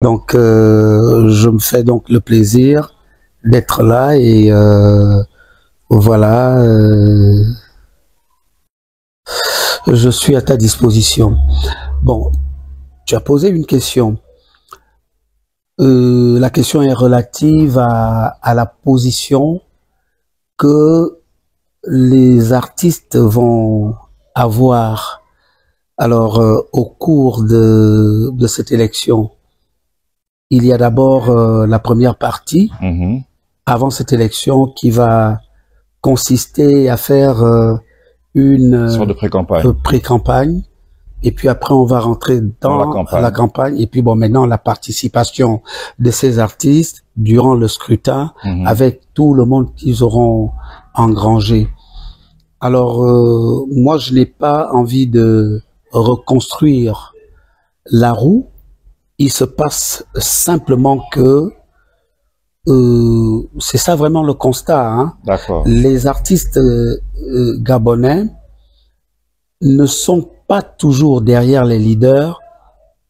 Donc, je me fais donc le plaisir d'être là et voilà, je suis à ta disposition. Bon, tu as posé une question. La question est relative à la position que les artistes vont avoir. Alors, au cours de cette élection, il y a d'abord la première partie, avant cette élection, qui va consister à faire une sorte de pré-campagne. Et puis après, on va rentrer dans la campagne. Et puis bon, maintenant, la participation de ces artistes durant le scrutin, avec tout le monde qu'ils auront engrangé. Alors, moi, je n'ai pas envie de reconstruire la roue. Il se passe simplement que c'est ça vraiment le constat. Hein. D'accord. Les artistes gabonais ne sont pas toujours derrière les leaders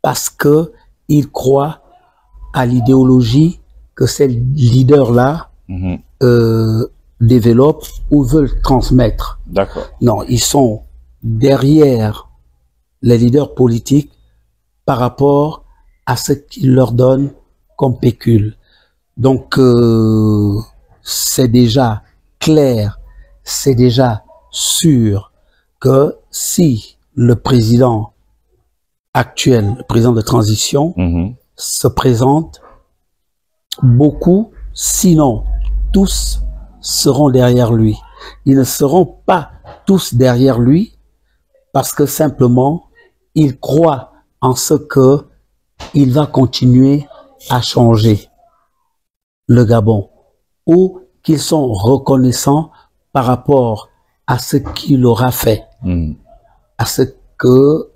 parce que ils croient à l'idéologie que ces leaders-là développent ou veulent transmettre. D'accord. Non, ils sont derrière les leaders politiques par rapport à ce qu'ils leur donnent comme pécule. Donc, c'est déjà clair, c'est déjà sûr que si le président actuel, le président de transition, se présente, beaucoup, sinon tous, seront derrière lui. Ils ne seront pas tous derrière lui parce que simplement, ils croient en ce que il va continuer à changer le Gabon, ou qu'ils sont reconnaissants par rapport à ce qu'il aura fait, à ce que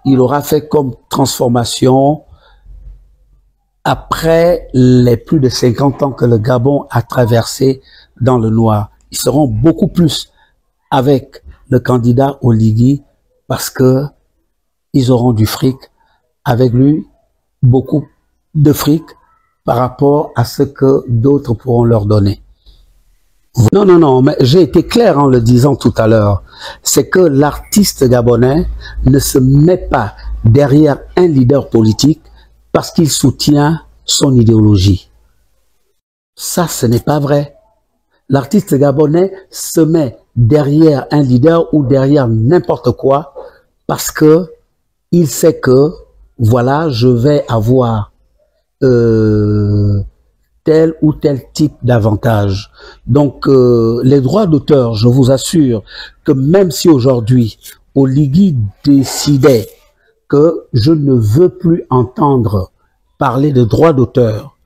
il aura fait comme transformation après les plus de 50 ans que le Gabon a traversé dans le noir. Ils seront beaucoup plus avec le candidat Oligui parce que ils auront du fric avec lui, beaucoup de fric par rapport à ce que d'autres pourront leur donner. Non, non, non, mais j'ai été clair en le disant tout à l'heure. C'est que l'artiste gabonais ne se met pas derrière un leader politique parce qu'il soutient son idéologie. Ça, ce n'est pas vrai. L'artiste gabonais se met derrière un leader ou derrière n'importe quoi parce que il sait que, voilà, je vais avoir tel ou tel type d'avantage. Donc, les droits d'auteur, je vous assure que même si aujourd'hui, Oligui décidait que je ne veux plus entendre parler de droits d'auteur,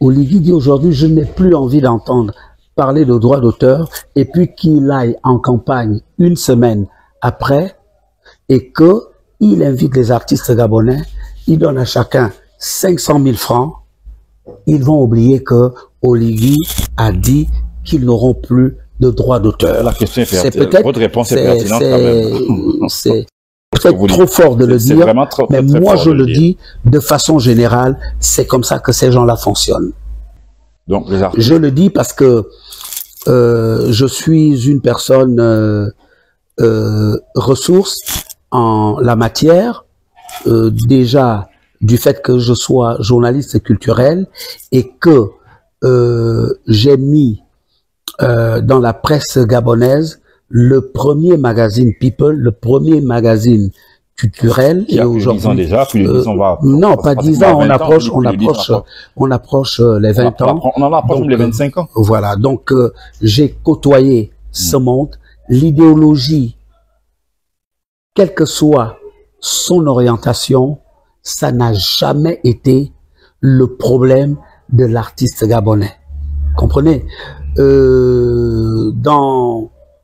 Oligui dit aujourd'hui, je n'ai plus envie d'entendre parler de droits d'auteur, et puis qu'il aille en campagne une semaine après, et qu'il invite les artistes gabonais, il donne à chacun 500 000 francs, ils vont oublier que Oligui a dit qu'ils n'auront plus de droits d'auteur. La question est pertinente. Votre réponse est pertinente quand même. C'est peut-être trop fort de le dire, mais moi je le dis de façon générale, c'est comme ça que ces gens-là fonctionnent. Donc, les artistes... Je le dis parce que je suis une personne ressource en la matière, déjà du fait que je sois journaliste culturel et que j'ai mis dans la presse gabonaise le premier magazine People, le premier magazine culturel. Il y a plus de 10 ans déjà, plus de 10 ans, non, pas 10 ans, on approche les 20 ans. On en approche même les 25 ans. Voilà, donc j'ai côtoyé ce monde, l'idéologie, quelle que soit son orientation, ça n'a jamais été le problème de l'artiste gabonais. Comprenez?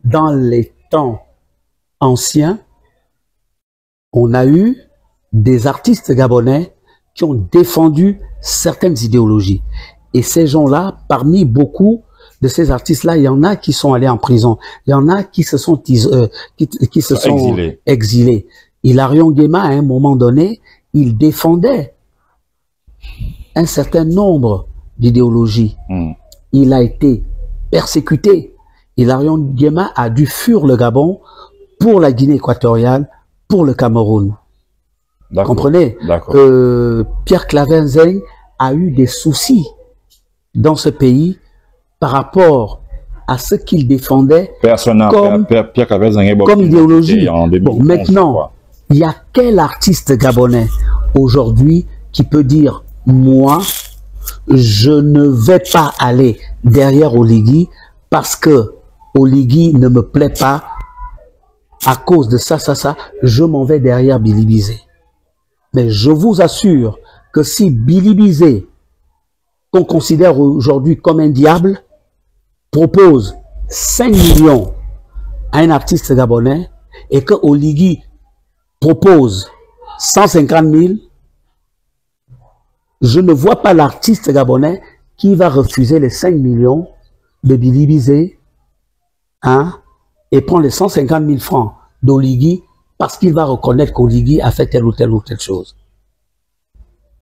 Dans les temps anciens, on a eu des artistes gabonais qui ont défendu certaines idéologies. Et ces gens-là, parmi beaucoup de ces artistes-là, il y en a qui sont allés en prison. Il y en a qui se sont, exilés. Hilarion Guéma, à un moment donné, il défendait un certain nombre d'idéologies. Il a été persécuté. Hilarion Guéma a dû fuir le Gabon pour la Guinée équatoriale, pour le Cameroun. Comprenez? Pierre Claver-Nzeng a eu des soucis dans ce pays par rapport à ce qu'il défendait comme idéologie. Bon, maintenant, il y a quel artiste gabonais aujourd'hui qui peut dire « Moi, je ne vais pas aller derrière Oligui parce que Oligui ne me plaît pas, à cause de ça, je m'en vais derrière Billy Bizet. » Mais je vous assure que si Billy Bizet, qu'on considère aujourd'hui comme un diable, propose 5 millions à un artiste gabonais et que Oligui propose 150 000, je ne vois pas l'artiste gabonais qui va refuser les 5 millions de Billy Bizet, hein, et prendre les 150 000 francs d'Oligui parce qu'il va reconnaître qu'Oligui a fait telle ou telle chose.